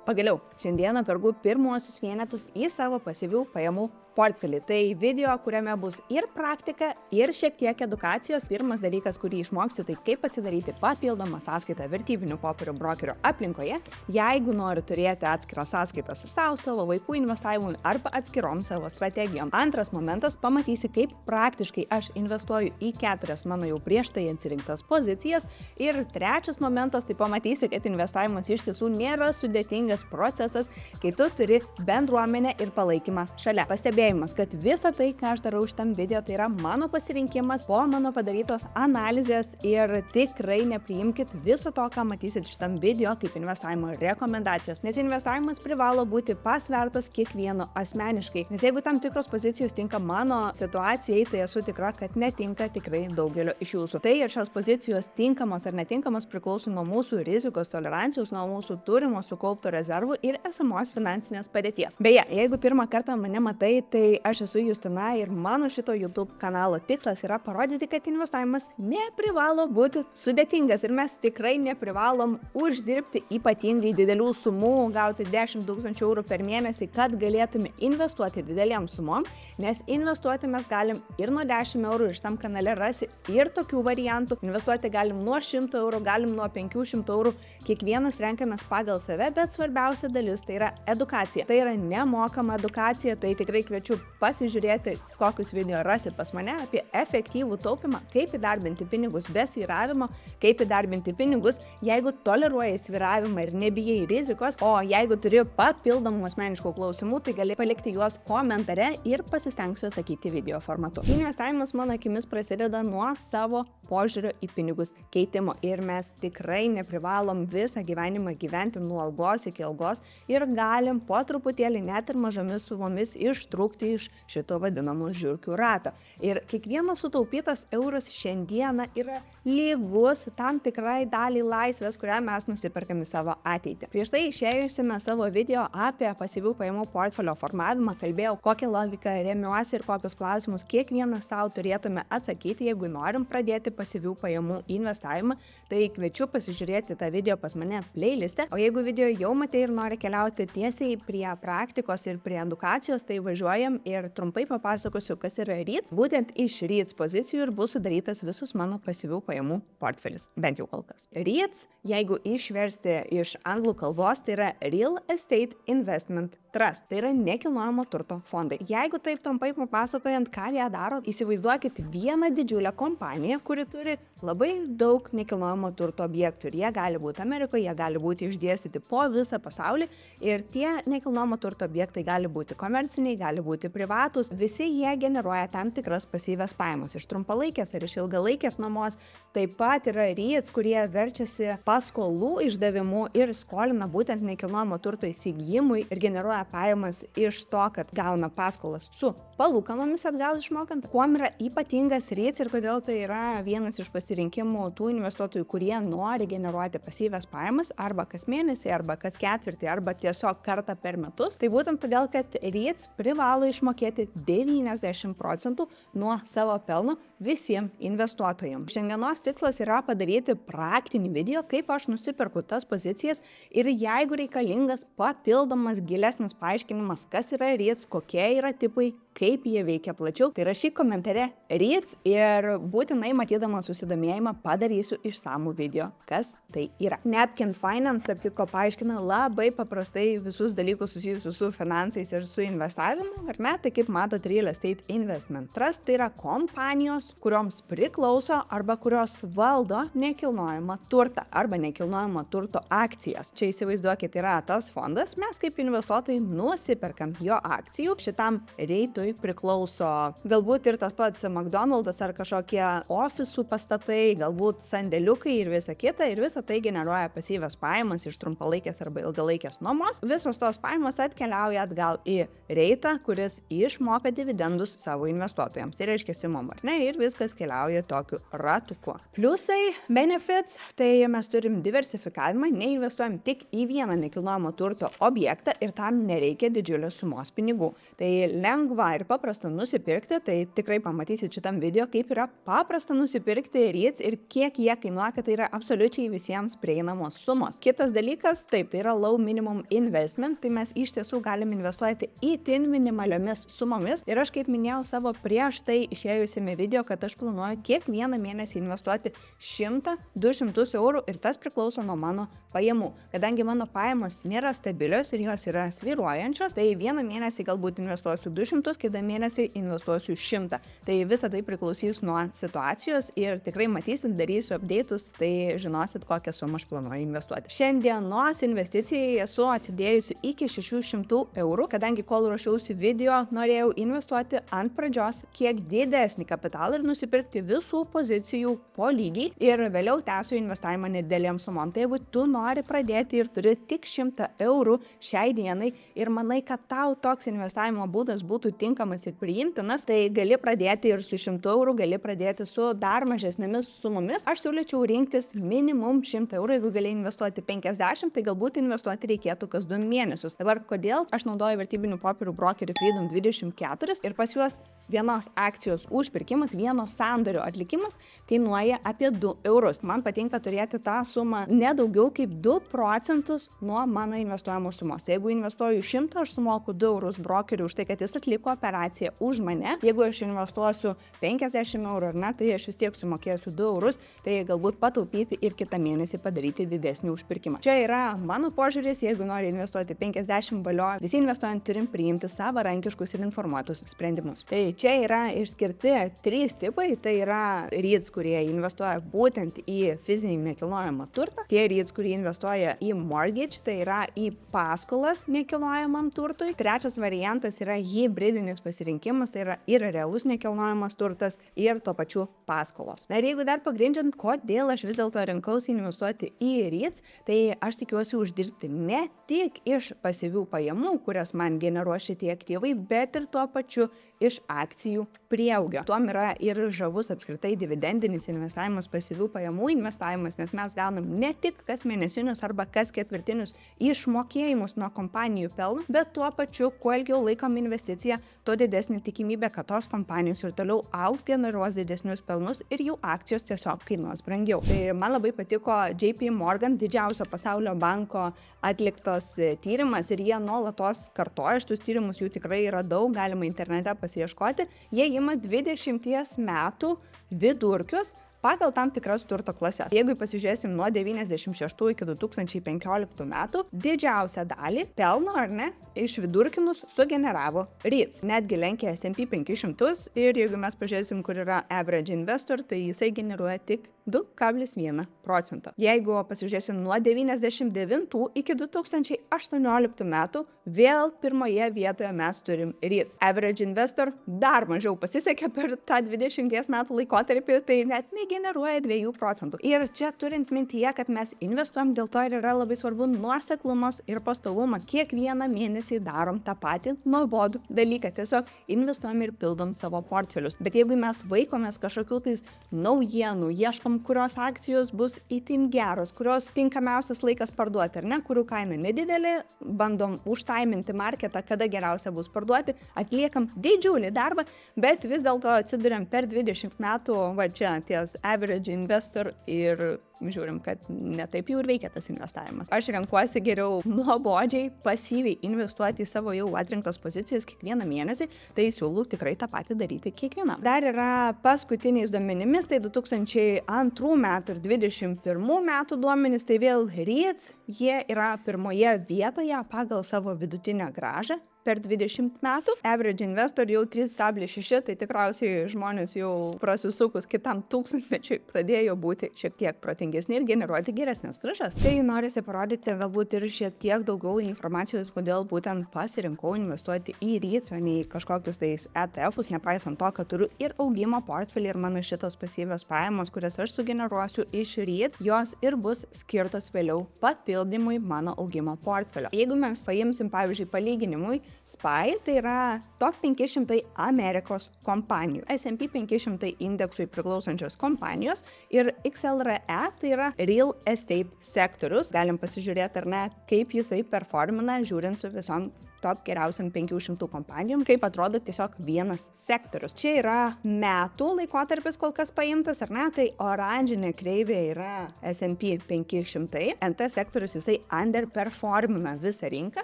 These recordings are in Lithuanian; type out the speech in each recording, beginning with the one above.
Pagaliau, šiandieną perku pirmuosius vienetus į savo pasyvių pajamų portfelį. Tai video, kuriame bus ir praktika, ir šiek tiek edukacijos. Pirmas dalykas, kurį išmoksi, tai kaip atsidaryti papildomą sąskaitą vertybinių popierių brokerio aplinkoje, jeigu nori turėti atskirą sąskaitą savo vaikų investavimui arba atskirom savo strategijom. Antras momentas, pamatysi, kaip praktiškai aš investuoju į 4 mano jau prieš tai atsirinktas pozicijas. Ir trečias momentas, tai pamatysi, kad investavimas iš tiesų nėra sudėtingas procesas, kai tu turi bendruomenę ir palaikymą šalia. Pastebėjimas, kad visa tai, ką aš darau šitam video, tai yra mano pasirinkimas po mano padarytos analizės ir tikrai nepriimkit viso to, ką matysit šitam video kaip investavimo rekomendacijos, nes investavimas privalo būti pasvertas kiekvieno asmeniškai, nes jeigu tam tikros pozicijos tinka mano situacijai, tai esu tikra, kad netinka tikrai daugelio iš jūsų. Tai ir šios pozicijos tinkamos ar netinkamos priklauso nuo mūsų rizikos tolerancijos, nuo mūsų turimo sukaupto rezervų ir esamos finansinės padėties. Beje, jeigu pirmą kartą mane matai, tai aš esu Justina ir mano šito YouTube kanalo tikslas yra parodyti, kad investavimas neprivalo būti sudėtingas ir mes tikrai neprivalom uždirbti ypatingai didelių sumų, gauti 10 000 eurų per mėnesį, kad galėtume investuoti didelėm sumom, nes investuoti mes galim ir nuo 10 eurų, iš tam kanale rasi ir tokių variantų. Investuoti galim nuo 100 eurų, galim nuo 500 eurų, kiekvienas renkamės pagal save, bet svarbiausia dalis tai yra edukacija. Tai yra nemokama edukacija, tai tikrai kviečiu pasižiūrėti, kokius video rasi pas mane apie efektyvų taupimą, kaip įdarbinti pinigus be svyravimo, kaip įdarbinti pinigus, jeigu toleruoji svyravimą ir nebijai rizikos, o jeigu turi papildomų asmeniškų klausimų, tai gali palikti juos komentare ir pasistengsiu atsakyti video formatu. Investavimas mano akimis prasideda nuo savo požiūrio į pinigus keitimo ir mes tikrai neprivalom visą gyvenimą gyventi nuo algos iki algos ir galim po truputėlį net ir mažomis sumomis ištrūkti iš šito vadinamo žiurkių rato. Ir kiekvienas sutaupytas euras šiandieną yra lygus tam tikrai daliai laisvės, kurią mes nusiperkame savo ateitį. Prieš tai išėjusime savo video apie pasyvių pajamų portfelio formavimą, kalbėjau, kokią logiką remiuosi ir kokius klausimus kiekvienas savo turėtume atsakyti, jeigu norim pradėti pasyvių pajamų investavimą, tai kviečiu pasižiūrėti tą video pas mane playliste, o jeigu video jau matei ir nori keliauti tiesiai prie praktikos ir prie edukacijos, tai važiuojam ir trumpai papasakosiu, kas yra REITs. Būtent iš REITs pozicijų ir bus sudarytas visus mano pasyvių pajamų portfelis, bent jau kol kas. REITs, jeigu išversti iš anglų kalbos, tai yra Real Estate Investment Trust, tai yra nekilnojamo turto fondai. Jeigu taip trumpai papasakojant, ką jie daro, įsivaizduokit vieną didžiulę kompaniją, kuri turi labai daug nekilnojamo turto objektų ir jie gali būti Amerikoje, jie gali būti išdėstyti po visą pasaulį ir tie nekilnojamo turto objektai gali būti komerciniai, gali būti privatus, visi jie generuoja tam tikras pasyvias pajamas iš trumpalaikės ar iš ilgalaikės nuomos. Taip pat yra REITs, kurie verčiasi paskolų išdavimu ir skolina būtent nekilnojamo turto įsigijimui ir generuoja pajamas iš to, kad gauna paskolas su palūkanomis atgal išmokant. Kuom yra ypatingas REITs ir kodėl tai yra vienas iš pasirinkimų tų investuotojų, kurie nori generuoti pasyvias pajamas arba kas mėnesį, arba kas ketvirtį, arba tiesiog kartą per metus. Tai būtent todėl, kad REITs privalo išmokėti 90% nuo savo pelno visiems investuotojams. Šiandienos tikslas yra padaryti praktinį video, kaip aš nusiperku tas pozicijas ir jeigu reikalingas papildomas gilesnis paaiškinimas, kas yra REITs, kokie yra tipai, kaip jie veikia plačiau, tai rašyk komentare REITs ir būtinai matydamas susidomėjimą padarysiu išsamų video, kas tai yra. Napkin Finance, tarp kitko, paaiškina labai paprastai visus dalykus susijusius su finansais ir su investavimu, ar ne? Tai kaip matot, Real Estate Investment Trust tai yra kompanijos, kurioms priklauso arba kurios valdo nekilnojamą turtą arba nekilnojamo turto akcijas. Čia įsivaizduokit, yra tas fondas, mes kaip investuotojai nusiperkam jo akcijų, šitam REITui priklauso galbūt ir tas pats McDonald's ar kažkokie ofisų pastatai, galbūt sandėliukai ir visa kita, ir visa tai generuoja pasyvias pajamas iš trumpalaikės arba ilgalaikės nuomos. Visos tos pajamos atkeliauja atgal į REITą, kuris išmoka dividendus savo investuotojams. Tai reiškia simom, ar ne? Ir viskas keliauja tokiu ratuku. Pliusai, benefits, tai mes turim diversifikavimą, neinvestuojam tik į vieną nekilnojamo turto objektą ir tam nereikia didžiulės sumos pinigų. Tai lengva ir paprasta nusipirkti, tai tikrai pamatysit šitam video, kaip yra paprasta nusipirkti REITs ir kiek jie kainuoja, kad tai yra absoliučiai visiems prieinamos sumos. Kitas dalykas, taip, tai yra low minimum investment, tai mes iš tiesų galim investuoti itin minimaliomis sumomis. Ir aš kaip minėjau savo prieš tai išėjusiame video, kad aš planuoju kiekvieną mėnesį investuoti 100-200 eurų ir tas priklauso nuo mano pajamų. Kadangi mano pajamos nėra stabilios ir jos yra svyruojančios, tai vieną mėnesį galbūt investuosiu 200, kitą mėnesį investuosiu 100. Tai visa tai priklausys nuo situacijos ir tikrai matysit, darysiu update'us, tai žinosit, kokią sumą aš planuoju investuoti. Šiandienos investicijai esu atsidėjusi iki 600 eurų, kadangi kol ruošiausi video, norėjau investuoti ant pradžios kiek didesnį kapitalą ir nusipirkti visų pozicijų po lygiai ir vėliau tęsiu investavimą nedėlėm sumom. Tai jeigu tu nori pradėti ir turi tik 100 eurų šiai dienai ir manai, kad tau toks investavimo būdas būtų tinkamas ir priimtinas, tai gali pradėti ir su 100 eurų, gali pradėti su dar mažesnėmis sumomis. Aš siūlyčiau rinktis minimum 100 eurų, jeigu gali investuoti 50, tai galbūt investuoti reikėtų kas 2 mėnesius. Dabar kodėl aš naudoju vertybinių popierių brokerį Freedom 24 ir pas juos vienos akcijos užpirkimas, vieno sandorio atlikimas kainuoja apie 2 eurus. Man patinka turėti tą sumą nedaugiau kaip 2 procentus nuo mano investuojamos sumos. Jeigu investuoju 100, aš sumoku 2 eurus brokeriui už tai, kad jis atliko operaciją už mane. Jeigu aš investuosiu 50 eurų ar ne, tai aš vis tiek sumokėsiu 2 eurus, tai galbūt pataupyti ir kitą mėnesį padaryti didesnį užpirkimą. Čia yra mano požiūris, jeigu nori investuoti 50 valio, visi investuojant turim priimti savarankiškus ir informuotus sprendimus. Tai čia yra išskirti 3 tipai, tai yra REITs, kurie investuoja būtent į fizinį nekilnojamą turtą, tie REITs, kurie investuoja į mortgage, tai yra į paskolas nekilnojamam turtui. Trečias variantas yra hybridinis pasirinkimas, tai yra ir realus nekilnojamas turtas, ir tuo pačiu paskolos. Na ir jeigu dar pagrindžiant, kodėl aš vis dėlto rinkausi investuoti į REITs, tai aš tikiuosi uždirbti ne tik iš pasyvių pajamų, kurias man generuoja šitie aktyvai, bet ir tuo pačiu iš akcijų prieaugio. Tuom yra ir žavus apskritai dividendinis investavimas, pasyvių pajamų investavimas, nes mes gaunam ne tik kas mėnesinius arba kas ketvirtinius išmokėjimus nuo kompanijų pelno, bet tuo pačiu, kuo ilgiau laikom investiciją, tuo didesnė tikimybė, kad tos kompanijos ir toliau augs, generuos didesnius pelnus ir jų akcijos tiesiog kainuos brangiau. Tai man labai patiko JP Morgan, didžiausio pasaulio banko atliktos tyrimas ir jie nuolatos kartoja šitus tyrimus, jų tikrai yra daug, galima internete pasiieškoti. Jie ima 20 metų vidurkius pagal tam tikras turto klases. Jeigu pasižiūrėsim nuo 96 iki 2015 metų, didžiausią dalį pelno, ar ne, iš vidurkinus sugeneravo REITs. Netgi lenkia S&P 500 ir jeigu mes pažiūrėsim, kur yra average investor, tai jisai generuoja tik 2,1%. Jeigu pasižiūrėsim nuo 99 iki 2018 metų, vėl pirmoje vietoje mes turim REITs. Average investor dar mažiau pasisekė per tą 20 metų laikotarpį, tai net negeneruoja 2%. Ir čia turint mintyje, kad mes investuojam, dėl to ir yra labai svarbu nuoseklumas ir pastovumas. Kiekvieną mėnesį darom tą patį nuobodų dalyką, tiesiog investuojam ir pildom savo portfelius. Bet jeigu mes vaikomės kažkokių tais naujienų, ieškom, kurios akcijos bus itin geros, kurios tinkamiausias laikas parduoti, ar ne, kurių kaina nedidelė, bandom užtaiminti marketą, kada geriausia bus parduoti, atliekam didžiulį darbą, bet vis dėlto atsiduriam per 20 metų, va čia ties average investor ir žiūrim, kad netaip jau ir veikia tas investavimas. Aš renkuosi geriau nuobodžiai, pasyviai investuoti į savo jau atrinktas pozicijas kiekvieną mėnesį, tai siūlau tikrai tą patį daryti kiekvieną. Dar yra paskutiniais duomenimis, tai 2002 metų ir 2021 metų duomenys, tai vėl REITs, jie yra pirmoje vietoje pagal savo vidutinę grąžą. Per 20 metų. Average investor jau 3,6, tai tikriausiai žmonės jau prasisukus kitam tūkstantmečiui pradėjo būti šiek tiek protingesni ir generuoti geresnės grąžas. Tai norisi parodyti galbūt ir šiek tiek daugiau informacijos, kodėl būtent pasirinkau investuoti į REITs, o ne į kažkokius tais ETF-us, nepaisant to, kad turiu ir augimo portfelį ir mano šitos pasyvios pajamos, kurias aš sugeneruosiu iš REITs, jos ir bus skirtos vėliau papildymui mano augimo portfelio. Jeigu mes paimsim, pavyzdžiui, palyginimui, SPY tai yra top 500 Amerikos kompanijų, S&P 500 indeksui priklausančios kompanijos ir XLRE tai yra real estate sektorius. Galim pasižiūrėti, ar ne, kaip jisai performina žiūrint su visom top geriausiam 500 kompanijom, kaip atrodo tiesiog vienas sektorius. Čia yra metų laikotarpis kol kas paimtas, ar ne? Tai oranžinė kreivė yra S&P 500, NT sektorius jisai underperformina visą rinką,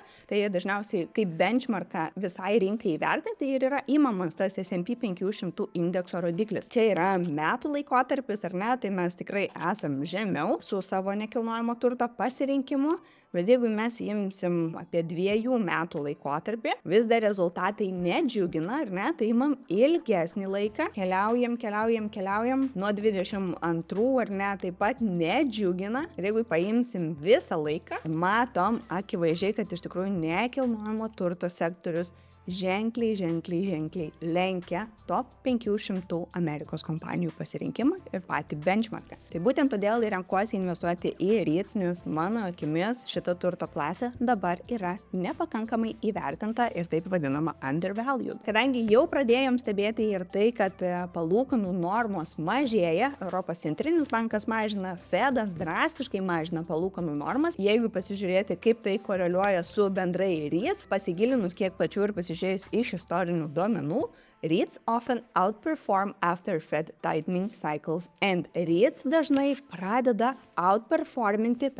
tai dažniausiai kaip benchmarką visai rinkai įvertinti ir yra įmamas tas S&P 500 indekso rodiklis. Čia yra metų laikotarpis, ar ne? Tai mes tikrai esam žemiau su savo nekilnojamo turto pasirinkimu, bet jeigu mes imsim apie 2 metų laikotarpį, vis dar rezultatai nedžiugina, ar ne? Tai imam ilgesnį laiką, keliaujam, nuo 22, ar ne, taip pat nedžiugina. Ir jeigu paimsim visą laiką, matom akivaizdžiai, kad iš tikrųjų nekilnojamo turto sektorius ženkliai lenkia top 500 Amerikos kompanijų pasirinkimą ir patį benchmarką. Tai būtent todėl ir renkuosi investuoti į REITs, nes mano akimis šita turto klasė dabar yra nepakankamai įvertinta ir taip vadinama undervalued. Kadangi jau pradėjom stebėti ir tai, kad palūkanų normos mažėja, Europos centrinis bankas mažina, Fedas drastiškai mažina palūkanų normas, jeigu pasižiūrėti, kaip tai koreliuoja su bendrai REITs, pasigilinus kiek plačiau ir pasižiūrėjus iš istorinių duomenų, REITs often outperform after Fed tightening cycles and REITs dažnai pradeda performinti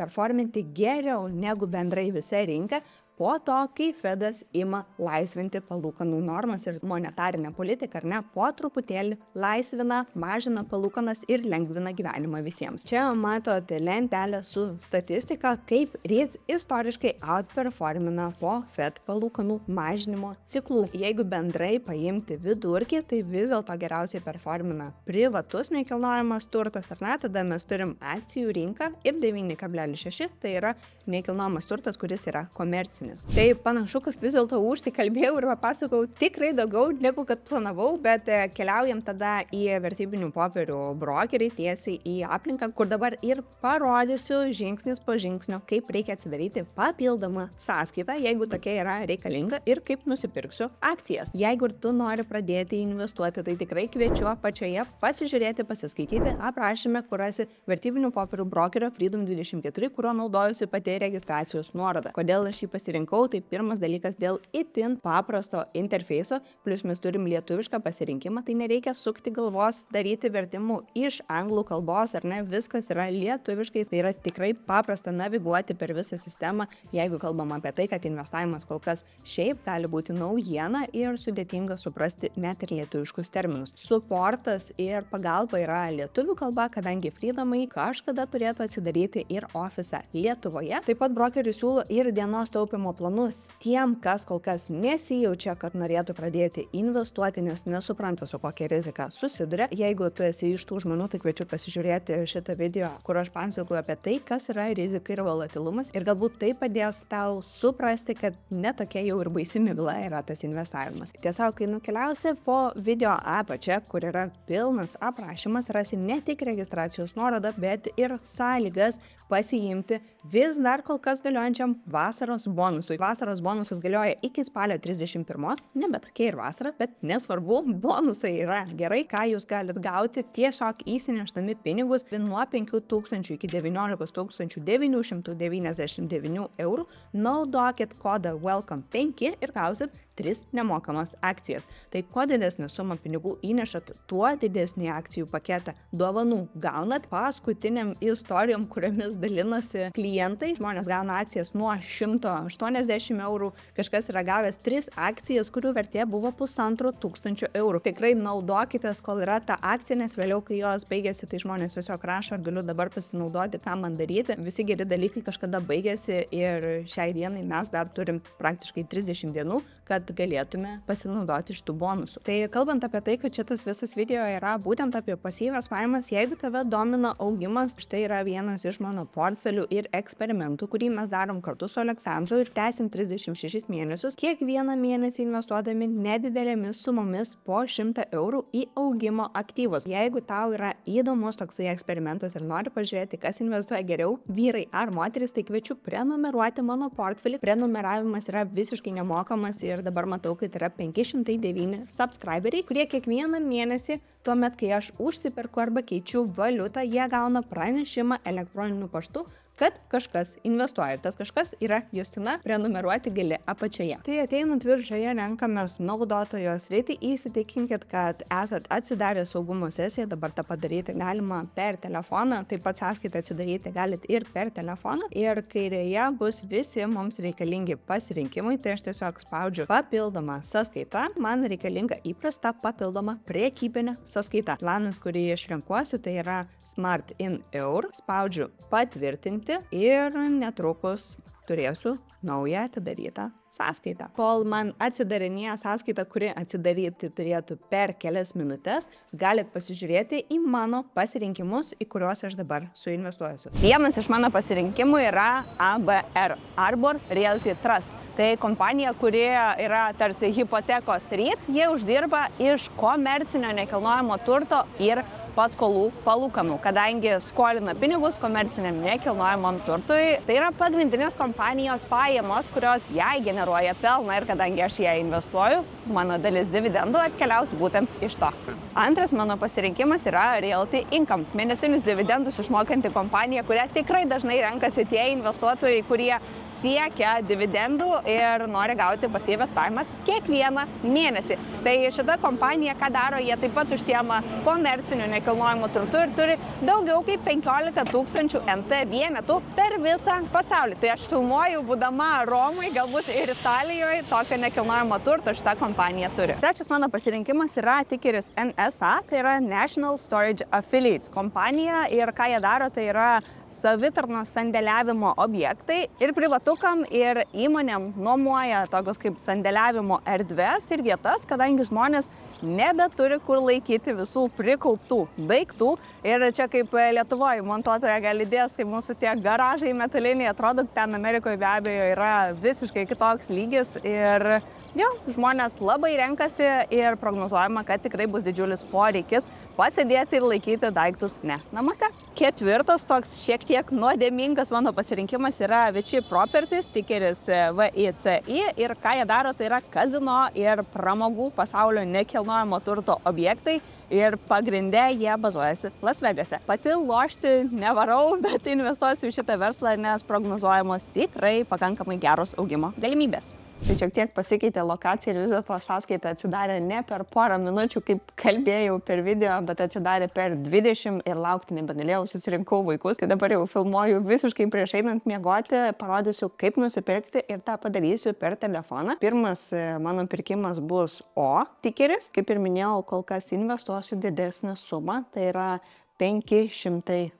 geriau negu bendrai visa rinka po to, kai Fedas ima laisvinti palūkanų normas ir monetarinę politiką, ar ne, po truputėlį laisvina, mažina palūkanas ir lengvina gyvenimą visiems. Čia matote lentelę su statistika, kaip REITs istoriškai outperformina po Fed palūkanų mažinimo ciklų. Jeigu bendrai paimti vidurkį, tai vis dėlto geriausiai performina privatus nekilnojamas turtas, ar ne, tada mes turim akcijų rinką ir 9,6, tai yra nekilnojamas turtas, kuris yra komercinis. Tai panašu, kad vis dėlto užsikalbėjau ir papasakau tikrai daugiau negu kad planavau, bet keliaujam tada į vertybinių popierių brokerį tiesiai į aplinką, kur dabar ir parodysiu žingsnis po žingsnio, kaip reikia atsidaryti papildomą sąskaitą, jeigu tokia yra reikalinga ir kaip nusipirksiu akcijas. Jeigu ir tu nori pradėti investuoti, tai tikrai kviečiu apačioje pasižiūrėti, pasiskaityti aprašyme, kur rasi vertybinių popierių brokerio Freedom24, kuriuo naudojusi pati registracijos nuoroda. Kodėl aš jį pasirinkau? Tai pirmas dalykas dėl itin paprasto interfeiso, plus mes turim lietuvišką pasirinkimą, tai nereikia sukti galvos, daryti vertimų iš anglų kalbos, ar ne, viskas yra lietuviškai, tai yra tikrai paprasta naviguoti per visą sistemą, jeigu kalbam apie tai, kad investavimas kol kas šiaip gali būti naujiena ir sudėtinga suprasti net ir lietuviškus terminus. Suportas ir pagalba yra lietuvių kalba, kadangi Freedomai kažkada turėtų atsidaryti ir ofisą Lietuvoje. Taip pat brokeris siūlo ir dienos taupimo planus tiem, kas kol kas nesijaučia, kad norėtų pradėti investuoti, nes nesupranta, su kokia rizika susiduria. Jeigu tu esi iš tų žmonių, tai kviečiu pasižiūrėti šitą video, kur aš pasakoju apie tai, kas yra rizika ir volatilumas, ir galbūt tai padės tau suprasti, kad netokia jau ir baisi migla yra tas investavimas. Tiesiog, kai nukeliausi po video apačią, kur yra pilnas aprašymas, rasi ne tik registracijos nuorodą, bet ir sąlygas pasiimti vis dar kol kas galiojančiam vasaros bonusui. Vasaros bonusas galioja iki spalio 31, nebe tokia ir vasara, bet nesvarbu, bonusai yra gerai, ką jūs galite gauti tiesiog įsineštami pinigus nuo 5,000 iki 19,999 eurų. Naudokit kodą WELCOME5 ir gausit 3 nemokamas akcijas. Tai kuo didesnį sumą pinigų įnešat, tuo didesnį akcijų paketą dovanų gaunat. Paskutiniam istorijom, kuriomis dalinosi klientai, žmonės gauna akcijas nuo 180 eurų, kažkas yra gavęs 3 akcijas, kurių vertė buvo 1,5 eurų. Tikrai naudokitės, kol yra ta akcija, nes vėliau, kai jos baigėsi, tai žmonės tiesiog rašo, ar galiu dabar pasinaudoti, ką man daryti. Visi geri dalykai kažkada baigėsi ir šiai dienai mes dar turim praktiškai 30 dienų, kad galėtume pasinaudoti šitų bonusų. Tai kalbant apie tai, kad šitas visas video yra būtent apie pasyvias pajamas, jeigu tave domina augimas, štai yra vienas iš mano portfelių ir eksperimentų, kurį mes darom kartu su Aleksandru ir tęsim 36 mėnesius, kiekvieną mėnesį investuodami nedidelėmis sumomis po 100 eurų į augimo aktyvus. Jeigu tau yra įdomus toksai eksperimentas ir nori pažiūrėti, kas investuoja geriau, vyrai ar moteris, tai kviečiu prenumeruoti mano portfelį. Prenumeravimas yra visiškai nemokamas ir dabar matau, kad yra 509 subscriberiai, kurie kiekvieną mėnesį, tuomet, kai aš užsiperku arba keičiu valiutą, jie gauna pranešimą elektroniniu paštu, kad kažkas investuoja. Ir tas kažkas yra Justina, prenumeruoti gali apačioje. Tai ateinant viršuje renkamės naudotojo sritį, įsitikinkit, kad esat atsidarę saugumo sesiją, dabar tą padaryti galima per telefoną, taip pat sąskaitą atsidaryti galit ir per telefoną. Ir kairėje bus visi mums reikalingi pasirinkimai, tai aš tiesiog spaudžiu papildomą sąskaitą, man reikalinga įprasta papildoma prekybinė sąskaita. Planas, kurį aš renkuosi, tai yra Smart in Eur, spaudžiu patvirtinti ir netrukus turėsiu naują atidarytą sąskaitą. Kol man atsidarinėja sąskaita, kuri atsidaryti turėtų per kelias minutės, galit pasižiūrėti į mano pasirinkimus, į kuriuos aš dabar suinvestuosiu. Vienas iš mano pasirinkimų yra ABR, Arbor Realty Trust. Tai kompanija, kuri yra tarsi hipotekos REIT, jie uždirba iš komercinio nekilnojamo turto ir paskolų palūkanų, kadangi skolina pinigus komerciniam nekilnojamam turtui. Tai yra pagrindinės kompanijos pajamos, kurios jai generuoja pelną ir kadangi aš ją investuoju, mano dalis dividendų atkeliaus būtent iš to. Antras mano pasirinkimas yra Realty Income, mėnesinius dividendus išmokanti kompanija, kurią tikrai dažnai renkasi tie investuotojai, kurie siekia dividendų ir nori gauti pasyvias pajamas kiekvieną mėnesį. Tai šita kompanija, ką daro, jie taip pat užsiema komerciniu nekilnojamu turtu ir turi daugiau kaip 15 000 NT vienetų per visą pasaulį. Tai aš filmuoju, būdama Romai, galbūt ir Italijoje, tokio nekilnojamo turto šita kompanija turi. Trečias mano pasirinkimas yra tikeris NSA, tai yra National Storage Affiliates kompanija ir ką jie daro, tai yra savitarnos sandėliavimo objektai ir privatukam ir įmonėm nuomoja tokios kaip sandėliavimo erdves ir vietas, kadangi žmonės nebeturi kur laikyti visų prikauptų daiktų. Ir čia kaip Lietuvoje montuotoja gali dės, kaip mūsų tie garažai metaliniai atrodo, ten Amerikoje be abejo yra visiškai kitoks lygis ir jo, žmonės labai renkasi ir prognozuojama, kad tikrai bus didžiulis poreikis pasidėti ir laikyti daiktus ne namuose. Ketvirtas toks šiek tiek nuodėmingas mano pasirinkimas yra Vici Properties, tikeris VICI ir ką jie daro, tai yra kazino ir pramogų pasaulio nekilnojamo turto objektai ir pagrinde jie bazuojasi Las Vegase. Pati lošti nevarau, bet investuosiu į šitą verslą, nes prognozuojamos tikrai pakankamai geros augimo galimybės. Tai šiek tiek pasikeitė lokacija ir vis dėlto sąskaita atsidarė ne per porą minučių, kaip kalbėjau per video, bet atsidarė per 20 ir laukti nebegalėjau, susirinkau vaikus. Tai dabar jau filmuoju visiškai prieš einant miegoti, parodysiu, kaip nusipirkti ir tą padarysiu per telefoną. Pirmas mano pirkimas bus O tikeris. Kaip ir minėjau, kol kas investuosiu didesnę sumą, tai yra $500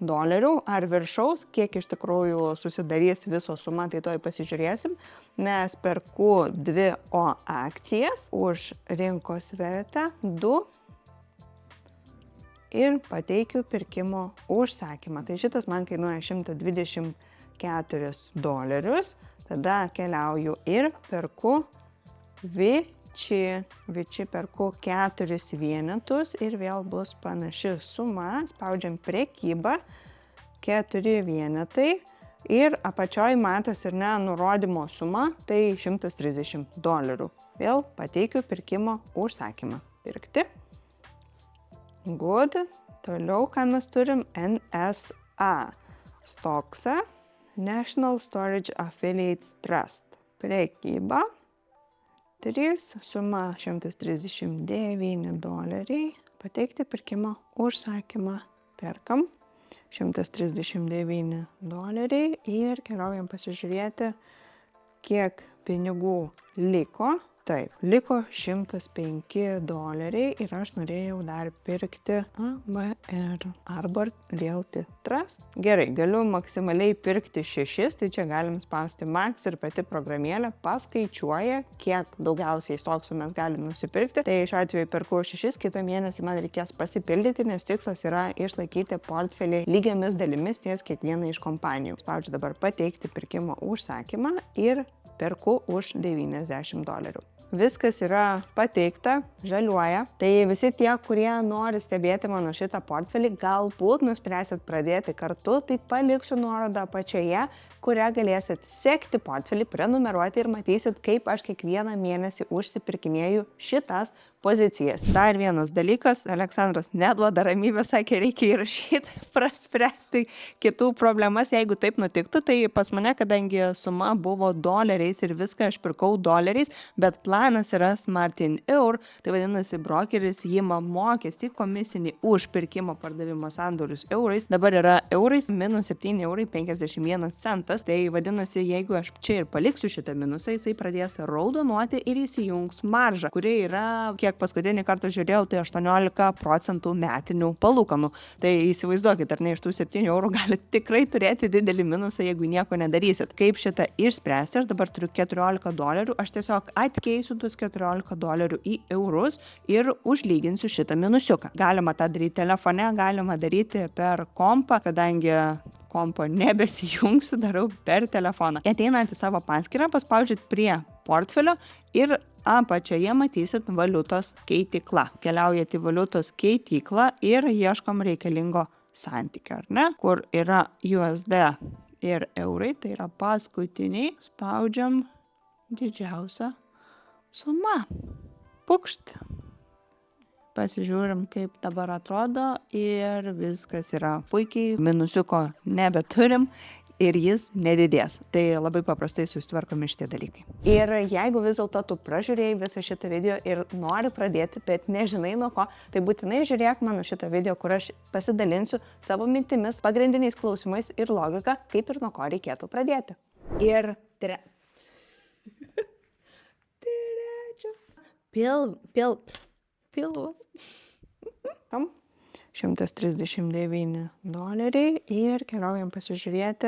ar viršaus, kiek iš tikrųjų susidarys viso suma, tai toj pasižiūrėsim, nes perku 2 O akcijas už rinkos vertę 2 ir pateikiu pirkimo užsakymą. Tai šitas man kainuoja $124, tada keliauju ir perku Vici perku 4 vienetus ir vėl bus panaši suma, spaudžiam prekybą, 4 vienetai ir apačioj matas ir ne nurodymo suma, tai $130. Vėl pateikiu pirkimo užsakymą. Pirkti. Good. Toliau, ką mes turim, NSA. Stoksą, National Storage Affiliates Trust. Prekyba. 3, suma $139, pateikti pirkimo užsakymą, perkam $139 ir keliaujam pasižiūrėti, kiek pinigų liko. Taip, liko $105 ir aš norėjau dar pirkti ABR, Arbor Realty Trust. Gerai, galiu maksimaliai pirkti 6, tai čia galim spausti max ir pati programėlė paskaičiuoja, kiek daugiausiai stoksų mes galim nusipirkti. Tai šiuo atveju perku 6, kitą mėnesį man reikės pasipildyti, nes tikslas yra išlaikyti portfelį lygiamis dalimis ties kiekvieną iš kompanijų. Spaudžiu dabar pateikti pirkimo užsakymą ir perku už $90. Viskas yra pateikta, žaliuoja. Tai visi tie, kurie nori stebėti mano šitą portfelį, galbūt nuspręsit pradėti kartu, tai paliksiu nuorodą apačioje, kurią galėsit sekti portfelį, prenumeruoti ir matysit, kaip aš kiekvieną mėnesį užsipirkinėju šitas pozicijas. Dar vienas dalykas, Aleksandras neduoda ramybės, sakė, reikia įrašyti, praspręsti kitų problemas, jeigu taip nutiktų, tai pas mane, kadangi suma buvo doleriais ir viską aš pirkau doleriais, bet planas yra Smart in Eur, tai vadinasi, brokeris įima mokestį komisinį už pirkimo pardavimo sandorius eurais, dabar yra eurais minus 7,51 €, tai vadinasi, jeigu aš čia ir paliksiu šitą minusą, jisai pradės raudonuoti ir įsijungs maržą, kuri yra, kiek paskutinį kartą žiūrėjau, tai 18% metinių palūkanų. Tai įsivaizduokit, ar ne, iš tų 7 eurų gali tikrai turėti didelį minusą, jeigu nieko nedarysit. Kaip šitą išspręsti, aš dabar turiu $14, aš tiesiog atkeisiu tuos $14 į eurus ir užlyginsiu šitą minusiuką. Galima tą daryti telefone, galima daryti per kompą, kadangi kompo nebesijungsiu, darau per telefoną. Ateinant į savo paskyrą, paspaudžiat prie portfelio ir apačioje matysit valiutos keitiklą. Keliaujat į valiutos keitiklą ir ieškom reikalingo santykio, ar ne? Kur yra USD ir eurai, tai yra paskutiniai, spaudžiam didžiausią sumą. Pukšt. Pasižiūrim, kaip dabar atrodo ir viskas yra puikiai, minusiuko nebeturim ir jis nedidės. Tai labai paprastai susitvarkomi šitie dalykai. Ir jeigu vis dėlto tu pražiūrėjai visą šitą video ir nori pradėti, bet nežinai nuo ko, tai būtinai žiūrėk mano šitą video, kur aš pasidalinsiu savo mintimis, pagrindiniais klausimais ir logika, kaip ir nuo ko reikėtų pradėti. Ir pilvas. $139 ir keliaujam pasižiūrėti,